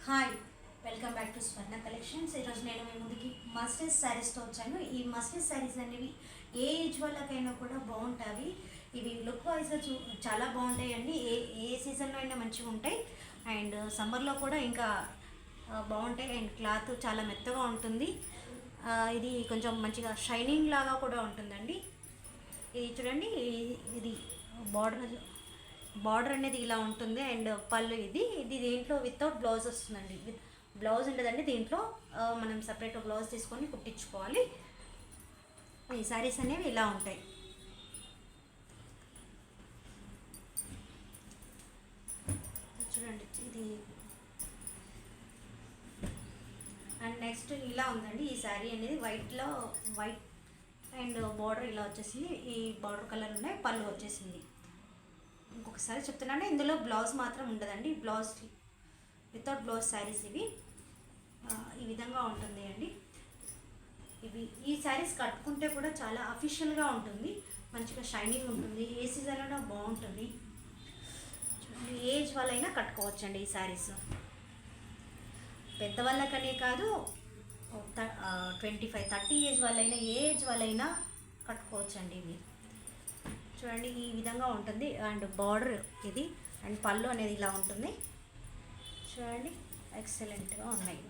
Hi, welcome back to Swarna collections. ఈరోజు నేను మీ ముందుకి మస్టర్డ్ శారీస్తో వచ్చాను. ఈ మస్టర్డ్ శారీస్ అనేవి ఏ ఏజ్ వాళ్ళకైనా కూడా బాగుంటాయి. ఇవి లుక్ వైజ్గా చాలా బాగుంటాయండి. ఏ ఏ సీజన్లో అయినా మంచిగా ఉంటాయి. అండ్ సమ్మర్లో కూడా ఇంకా బాగుంటాయి. అండ్ క్లాత్ చాలా మెత్తగా ఉంటుంది. ఇది కొంచెం మంచిగా షైనింగ్ లాగా కూడా ఉంటుందండి. ఇది చూడండి, ఇది బార్డర్ బార్డర్ అనేది ఇలా ఉంటుంది. అండ్ పళ్ళు ఇది ఇది దీంట్లో వితౌట్ బ్లౌజ్ వస్తుందండి. బ్లౌజ్ ఉండదండి దీంట్లో. మనం సపరేట్ బ్లౌజ్ తీసుకొని కుట్టించుకోవాలి. ఈ శారీస్ అనేవి ఇలా ఉంటాయి. చూడండి ఇది. అండ్ నెక్స్ట్ ఇలా ఉందండి ఈ శారీ అనేది వైట్లో వైట్ అండ్ బార్డర్ ఇలా వచ్చేసింది. ఈ బార్డర్ కలర్ ఉన్నాయి, పళ్ళు వచ్చేసింది. ఇంకొకసారి చెప్తున్నాను, ఇందులో బ్లౌజ్ మాత్రం ఉండదండి. బ్లౌజ్ వితౌట్ బ్లౌజ్ శారీస్ ఇవి ఈ విధంగా ఉంటుంది అండి. ఈ శారీస్ కట్టుకుంటే కూడా చాలా అఫీషియల్గా ఉంటుంది, మంచిగా షైనింగ్ ఉంటుంది. ఏ సీజన్లో బాగుంటుంది. చూడండి, ఏజ్ వాళ్ళైనా కట్టుకోవచ్చండి ఈ శారీస్. పెద్దవాళ్ళకనే కాదు, 25-30 ఏజ్ వాళ్ళైనా ఏ ఏజ్ వాళ్ళైనా కట్టుకోవచ్చండి ఇవి. చూడండి ఈ విధంగా ఉంటుంది. అండ్ బార్డర్ ఇది, అండ్ పళ్ళు అనేది ఇలా ఉంటుంది. చూడండి ఎక్సలెంట్గా ఉన్నాయి.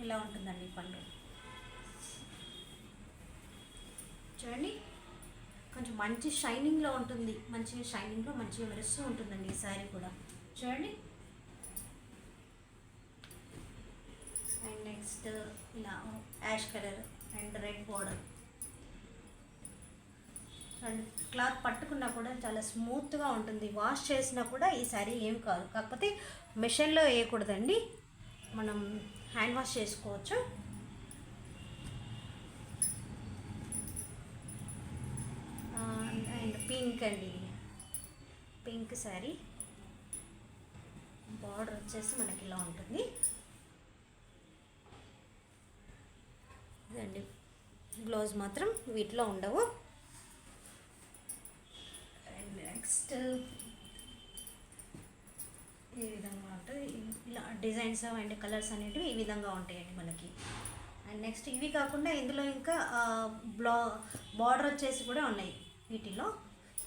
ఇలా ఉంటుందండి పళ్ళు. చూడండి కొంచెం మంచి షైనింగ్లో ఉంటుంది. మంచి షైనింగ్లో మంచిగా మెరుస్తూ ఉంటుందండి ఈ శారీ కూడా. చూడండి. అండ్ నెక్స్ట్ ఇలా ash colour and red border. And cloth పట్టుకున్నా కూడా చాలా స్మూత్గా ఉంటుంది. వాష్ చేసినా కూడా ఈ శారీ ఏం కాదు. కాకపోతే మెషిన్లో వేయకూడదండి, మనం హ్యాండ్ వాష్ చేసుకోవచ్చు. అండ్ పింక్ అండి, పింక్ శారీ. బార్డర్ వచ్చేసి మనకి ఇలా ఉంటుంది. ఇదండి, బ్లౌజ్ మాత్రం వీటిలో ఉండవు. అండ్ నెక్స్ట్ ఈ విధంగా ఉంటుంది. ఇలా డిజైన్స్ అండ్ కలర్స్ అనేటివి ఈ విధంగా ఉంటాయండి మనకి. అండ్ నెక్స్ట్ ఇవి కాకుండా ఇందులో ఇంకా బార్డర్ వచ్చేసి కూడా ఉన్నాయి వీటిలో.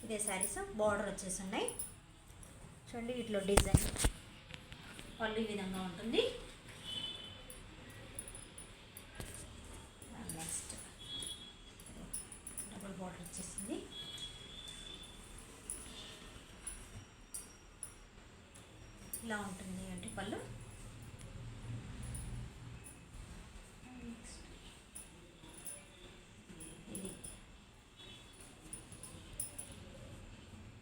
ఇదే శారీస్ బార్డర్ వచ్చేసి ఉన్నాయి. చూడండి వీటిలో డిజైన్ పళ్ళు ఈ విధంగా ఉంటుంది. నెక్స్ట్ డబుల్ బార్డర్ వచ్చేసింది. ఇలా ఉంటుంది అంటే పళ్ళు. ఇది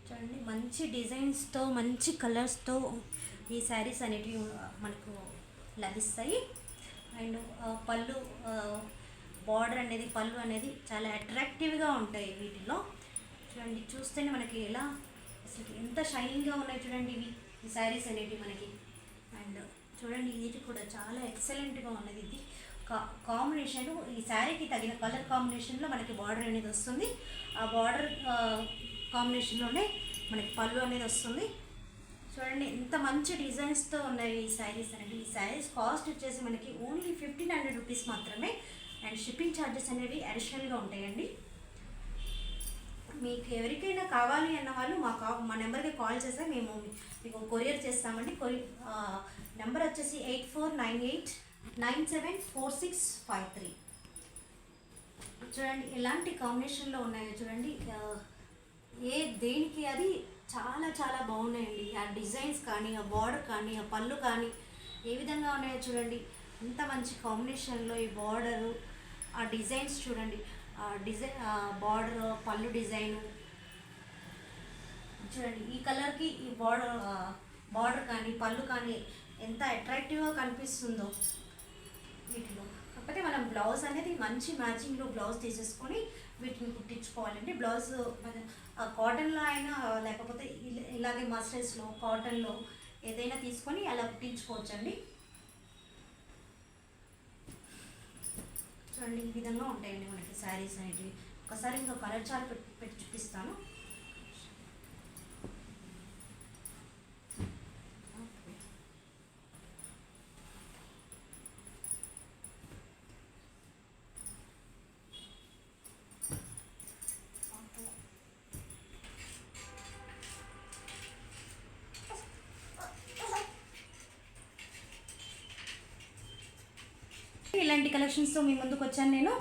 చూడండి, మంచి డిజైన్స్తో మంచి కలర్స్తో ఈ శారీస్ అనేటివి మనకు లభిస్తాయి. అండ్ పళ్ళు బార్డర్ అనేది పళ్ళు అనేది చాలా అట్రాక్టివ్గా ఉంటాయి వీటిలో. చూడండి చూస్తేనే మనకి ఎలా అసలు ఎంత షైనింగ్గా ఉన్నాయి. చూడండి ఇవి ఈ శారీస్ అనేటివి మనకి. అండ్ చూడండి ఇది కూడా చాలా ఎక్సలెంట్గా ఉన్నది. ఇది కాంబినేషన్ ఈ శారీకి తగిన కలర్ కాంబినేషన్లో మనకి బార్డర్ అనేది వస్తుంది. ఆ బార్డర్ కాంబినేషన్లోనే మనకి పళ్ళు అనేది వస్తుంది. చూడండి ఎంత మంచి డిజైన్స్తో ఉన్నాయి ఈ శారీస్ అనేవి. ఈ శారీస్ కాస్ట్ వచ్చేసి మనకి ఓన్లీ 1500 రూపీస్ మాత్రమే. అండ్ షిప్పింగ్ ఛార్జెస్ అనేవి అడిషనల్గా ఉంటాయండి. మీకు ఎవరికైనా కావాలి అన్న వాళ్ళు మా నెంబర్కి కాల్ చేస్తే మేము మీకు కొరియర్ చేస్తామండి. నెంబర్ వచ్చేసి 8498974653. చూడండి ఎలాంటి కాంబినేషన్లో ఉన్నాయో చూడండి. దేనికి అది చాలా చాలా బాగున్నాయండి. ఆ డిజైన్స్ కానీ, ఆ బార్డర్ కానీ, ఆ పళ్ళు కానీ ఏ విధంగా ఉన్నాయో చూడండి. ఎంత మంచి కాంబినేషన్లో ఈ బార్డరు, ఆ డిజైన్స్ చూడండి. డిజైన్ బార్డర్ పళ్ళు డిజైను చూడండి. ఈ కలర్కి ఈ బార్డర్ కానీ పళ్ళు కానీ ఎంత అట్రాక్టివ్గా కనిపిస్తుందో వీటిలో. కాకపోతే మనం బ్లౌజ్ అనేది మంచి మ్యాచింగ్లో బ్లౌజ్ తీసేసుకొని వీటిని కుట్టించుకోవాలండి. బ్లౌజ్ కాటన్లో అయినా లేకపోతే ఇలాగే మస్టర్స్లో కాటన్లో ఏదైనా తీసుకొని అలా కుట్టించుకోవచ్చండి. చూడండి ఈ విధంగా ఉంటాయండి మనకి శారీస్ అనేటివి. ఒకసారి ఇంకో కలర్ చార్ట్ పెట్టి చూపిస్తాను. ఇలాంటి కలెక్షన్స్తో మీ ముందుకు వచ్చాను నేను.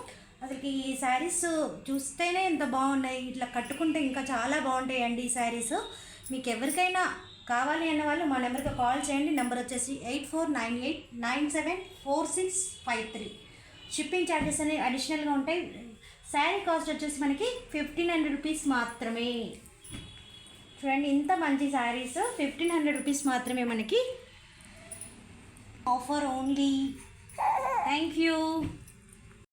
అసలుకి ఈ శారీస్ చూస్తేనే ఎంత బాగున్నాయి, ఇట్లా కట్టుకుంటే ఇంకా చాలా బాగుంటాయండి ఈ శారీస్. మీకు ఎవరికైనా కావాలి అన్న వాళ్ళు మా నెంబర్కి కాల్ చేయండి. నెంబర్ వచ్చేసి 8498974653. షిప్పింగ్ ఛార్జెస్ అనేవి అడిషనల్గా ఉంటాయి. శారీ కాస్ట్ వచ్చేసి మనకి 1500 రూపీస్ మాత్రమే. చూడండి ఇంత మంచి శారీస్ 1500 రూపీస్ మాత్రమే మనకి ఆఫర్ ఓన్లీ. Thank you.